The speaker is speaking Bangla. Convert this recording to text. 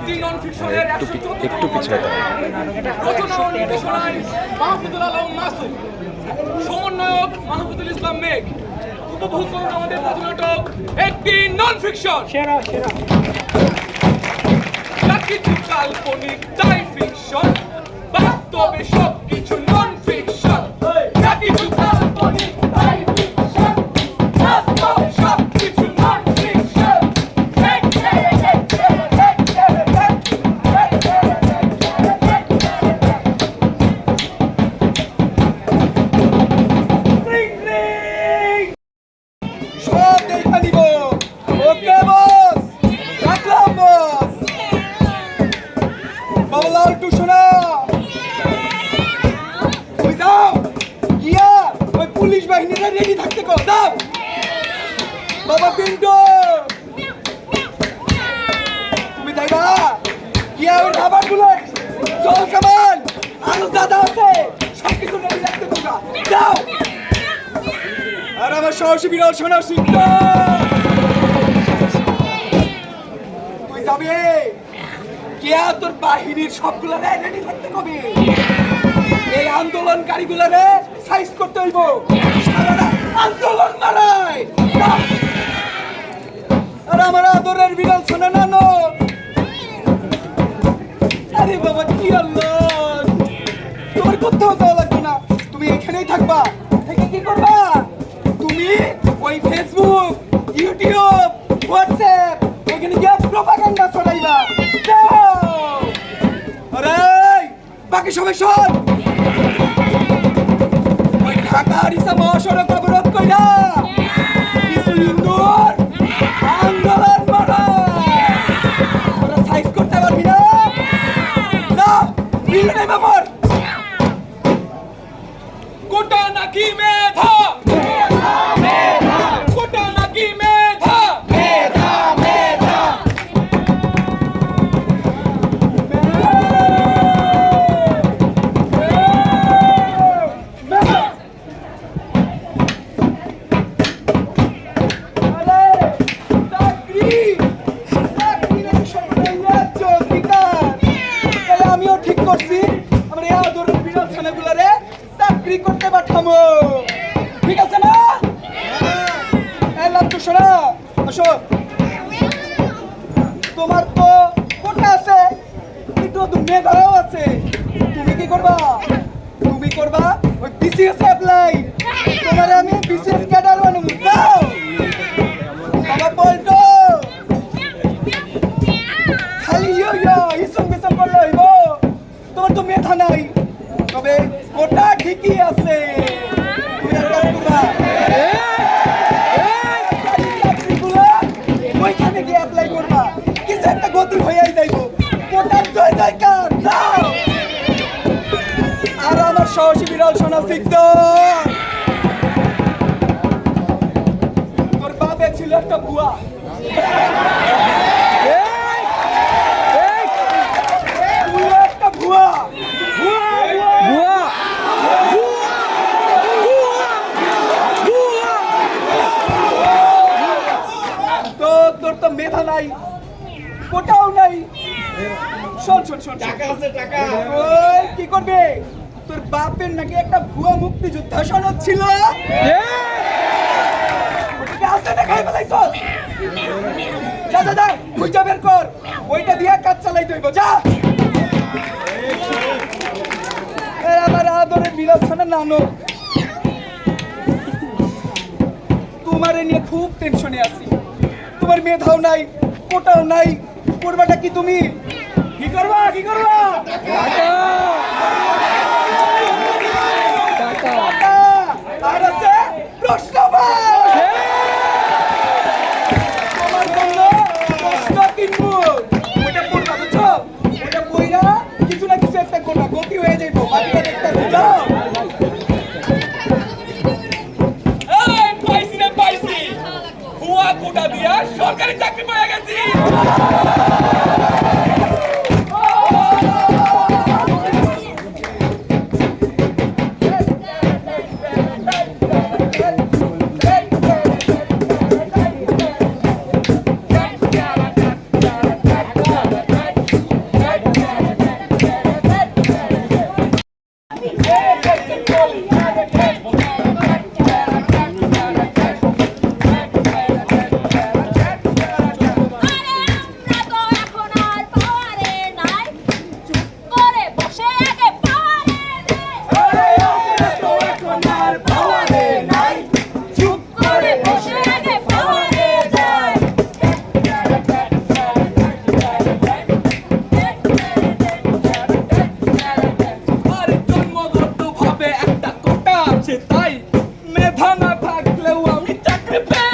একটি নন ফিকশনের একটু পিছনে রচনা ও নির্দেশনায় মাহফুজুল আলম মাসুদ, সমন্বয়ক মাহফুজুল ইসলাম মেঘ। উপভোগ করুন আমাদের পথনাটক একটি নন ফিকশন। যা কিছু কাল্পনিক তাই ফিকশন, বাস্তবে সবকিছু নন ফিকশন। যা কিছু কাল্পনিক তাই ফিকশন, বাস্তবে সবকিছু নন ফিকশন। সব দেখা নিব। ওকে বস, রাখলাম বস। বাবুলাল টুসনা, ওই যাও গিয়া ওই পুলিশ বাহিনীরা রেডি থাকতে কর। যাও বাবা পিন্টু, তুমি যাইবা গিয়া ওই খাবার গুলো জল কামান আরো দাদা আছে সব কিছু রেডি রাখতে তোমরা। যাও। আর আমার সাহসী বিরল সোনা সিদ্ধ, তুই যাবি কেয়া তোর বাহিনীর সবগুলো রেডি থাকতে কবি। এই আন্দোলনকারী গুলারে সাইজ করতে হইব। সারারা আন্দোলন মারায়। আর আমার আদরের বিরল সোনা নানো, আরে বাবা কি আল্লাহ, তোমার কোথাও যাওয়া লাগবে না, তুমি এখানেই থাকবা। থেকে কি করবা তুমি? ওই ফেসবুক, ইউটিউব, হোয়াটসঅ্যাপ ওখানে গিয়ে প্রপাগান্ডা ছড়াইবা। আরে বাকি সবাই শোন, ওই ঢাকা আরিসা মহাসড়ক অবরোধ কইরা কিছু হিন্দুর আন্দোলন মারা। তোরা সাইজ করতে পারবি না? না বিল নেই বাবার। কোটা নাকি মেধা, কোটা নাকি মেধা, আমিও ঠিক করছি, আমার এই আদরের বিরল ছানাগুলারে চাকরি করতে পাঠাবো। ঠিক আছে না? লাট্টু শোনা, আসো। তোমার তো কোটা আছে, কিন্তু মেধাও আছে। তুমি কি করবা? তুমি করবা ওই বিসিএস অ্যাপ্লাই। তোমারে আমি বিসিএস ক্যাডার বানাবো। যাও বাবা পল্টো, খালি ইসম বিসম করলে হইব? তোমার তো মেধা নাই, তবে কোটা ঠিকই আছে। তুমি এক কাজ করবা, ওইখানে গিয়ে অ্যাপ্লাই করবা। কিছু একটা গতি হয়েই যাইব। কোটার জয় জয়কার। যাও। আর আমার সাহসী বিরল সোনা সিদ্ধ, তোর বাপে ছিল একটা ভুয়া। একটা ভুয়া তো তোর তো মেধা নাই, কোটাও নাই। শোন শোন শোন, টাকা আছে টাকা। ওই কি করবে? তোর বাপের নাকি একটা ভুয়া মুক্তিযোদ্ধা সনদ ছিল। ওটা আছে না, খাই ফেলাইছস। যা যা যা, খুঁজা বের কর, ওইটা দিয়া কাজ চালাইতে হইব। যা। আমার আদরের বিরল সোনা নানো, তোমারে নিয়ে খুব টেনশনে আছি। তোমার মেধাও নাই, কোটাও নাই, করবাটা কি তুমি? কি করবা? কি করবা? আর আছে প্রশ্নবাদ। তোমার জন্য প্রশ্ন কিনবো, ওইটা পড়বা, বুঝছো? ওইটা পড়া কিছু না কিছু একটা করবা, গতি হয়ে যাইবো। বাকিটা দেখতে যাও। পাইছি না পাইছি, ভুয়া কোটা দিয়া সরকারি চাকরি পেয়ে গেছি। মেধা না থাকলেও আমি চাকরি পেয়ে